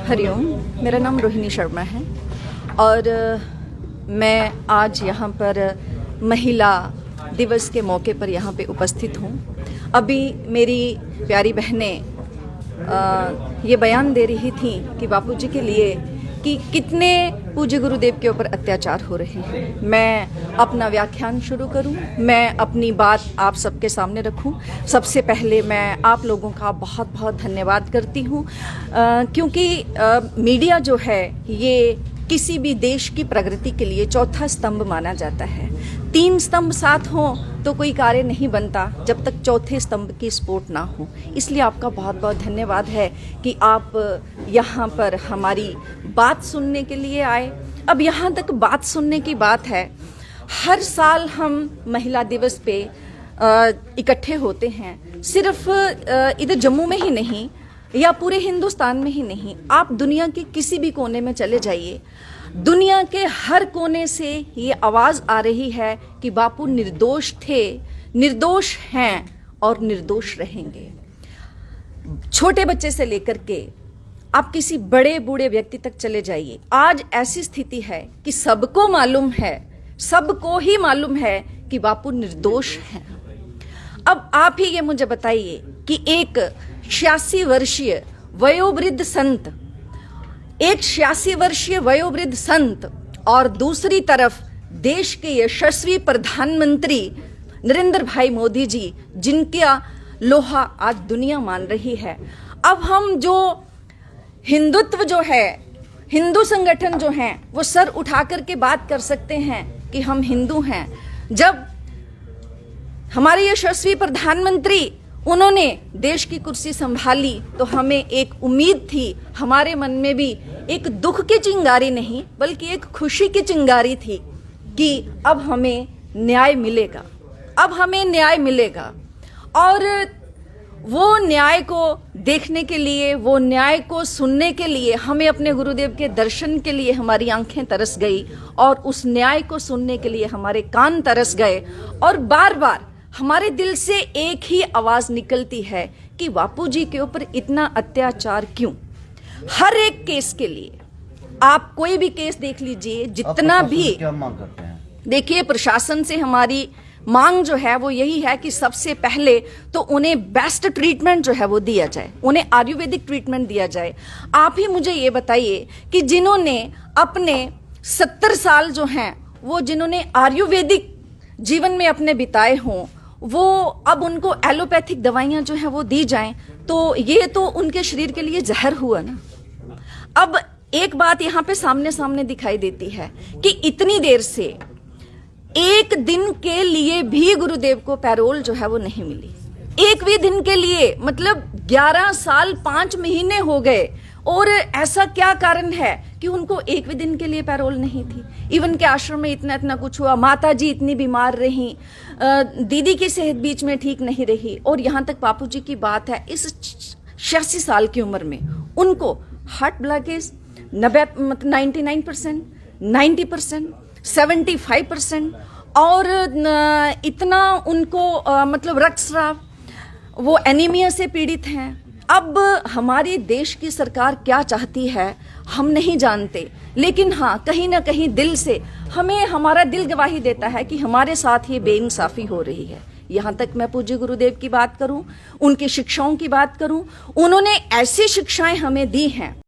हरिओम, मेरा नाम रोहिणी शर्मा है और मैं आज यहाँ पर महिला दिवस के मौके पर यहाँ पे उपस्थित हूँ। अभी मेरी प्यारी बहनें ये बयान दे रही थी कि बापूजी के लिए कि कितने पूज्य गुरुदेव के ऊपर अत्याचार हो रहे हैं। मैं अपना व्याख्यान शुरू करूं, मैं अपनी बात आप सबके सामने रखूं। सबसे पहले मैं आप लोगों का बहुत बहुत धन्यवाद करती हूं, क्योंकि मीडिया जो है ये किसी भी देश की प्रगति के लिए चौथा स्तंभ माना जाता है। 3 स्तंभ साथ हों तो कोई कार्य नहीं बनता जब तक चौथे स्तंभ की सपोर्ट ना हो। इसलिए आपका बहुत बहुत धन्यवाद है कि आप यहाँ पर हमारी बात सुनने के लिए आए। अब यहाँ तक बात सुनने की बात है, हर साल हम महिला दिवस पे इकट्ठे होते हैं। सिर्फ इधर जम्मू में ही नहीं या पूरे हिंदुस्तान में ही नहीं, आप दुनिया के किसी भी कोने में चले जाइए, दुनिया के हर कोने से ये आवाज आ रही है कि बापू निर्दोष थे, निर्दोष हैं और निर्दोष रहेंगे। छोटे बच्चे से लेकर के आप किसी बड़े बूढ़े व्यक्ति तक चले जाइए, आज ऐसी स्थिति है कि सबको मालूम है, सबको ही मालूम है कि बापू निर्दोष हैं। अब आप ही ये मुझे बताइए कि एक 86 वर्षीय वयोवृद्ध संत, एक 86 वर्षीय वयोवृद्ध संत और दूसरी तरफ देश के यशस्वी प्रधानमंत्री नरेंद्र भाई मोदी जी, जिनका लोहा आज दुनिया मान रही है। अब हम जो हिंदुत्व जो है, हिंदू संगठन जो हैं, वो सर उठा करके बात कर सकते हैं कि हम हिंदू हैं। जब हमारे यशस्वी प्रधानमंत्री उन्होंने देश की कुर्सी संभाली तो हमें एक उम्मीद थी, हमारे मन में भी एक दुख की चिंगारी नहीं बल्कि एक खुशी की चिंगारी थी कि अब हमें न्याय मिलेगा, अब हमें न्याय मिलेगा। और वो न्याय को देखने के लिए, वो न्याय को सुनने के लिए हमें अपने गुरुदेव के दर्शन के लिए हमारी आंखें तरस गई और उस न्याय को सुनने के लिए हमारे कान तरस गए। और बार बार हमारे दिल से एक ही आवाज निकलती है कि बापूजी के ऊपर इतना अत्याचार क्यों। हर एक केस के लिए आप कोई भी केस देख लीजिए, जितना भी, क्या मांग करते हैं? देखिए, प्रशासन से हमारी मांग जो है वो यही है कि सबसे पहले तो उन्हें बेस्ट ट्रीटमेंट जो है वो दिया जाए, उन्हें आयुर्वेदिक ट्रीटमेंट दिया जाए। आप ही मुझे ये बताइए कि जिन्होंने अपने 70 साल जो हैं वो जिन्होंने आयुर्वेदिक जीवन में अपने बिताए हों, वो अब उनको एलोपैथिक दवाइयां जो है वो दी जाएं, तो ये तो उनके शरीर के लिए जहर हुआ ना। अब एक बात यहाँ पे सामने सामने दिखाई देती है कि इतनी देर से एक दिन के लिए भी गुरुदेव को पैरोल जो है वो नहीं मिली। एक भी दिन के लिए, मतलब 11 साल 5 महीने हो गए और ऐसा क्या कारण है कि उनको एक भी दिन के लिए पैरोल नहीं थी। इवन के आश्रम में इतना इतना कुछ हुआ, माता जी इतनी बीमार रही, दीदी की सेहत बीच में ठीक नहीं रही, और यहाँ तक बापूजी की बात है, इस 86 साल की उम्र में उनको हार्ट ब्लॉकेज 99%, 90%, 75% और इतना उनको मतलब रक्तस्राव, वो एनीमिया से पीड़ित हैं। अब हमारी देश की सरकार क्या चाहती है हम नहीं जानते, लेकिन हाँ, कहीं ना कहीं दिल से हमें, हमारा दिल गवाही देता है कि हमारे साथ ये बेइंसाफी हो रही है। यहाँ तक मैं पूज्य गुरुदेव की बात करूं, उनकी शिक्षाओं की बात करूं, उन्होंने ऐसी शिक्षाएं हमें दी हैं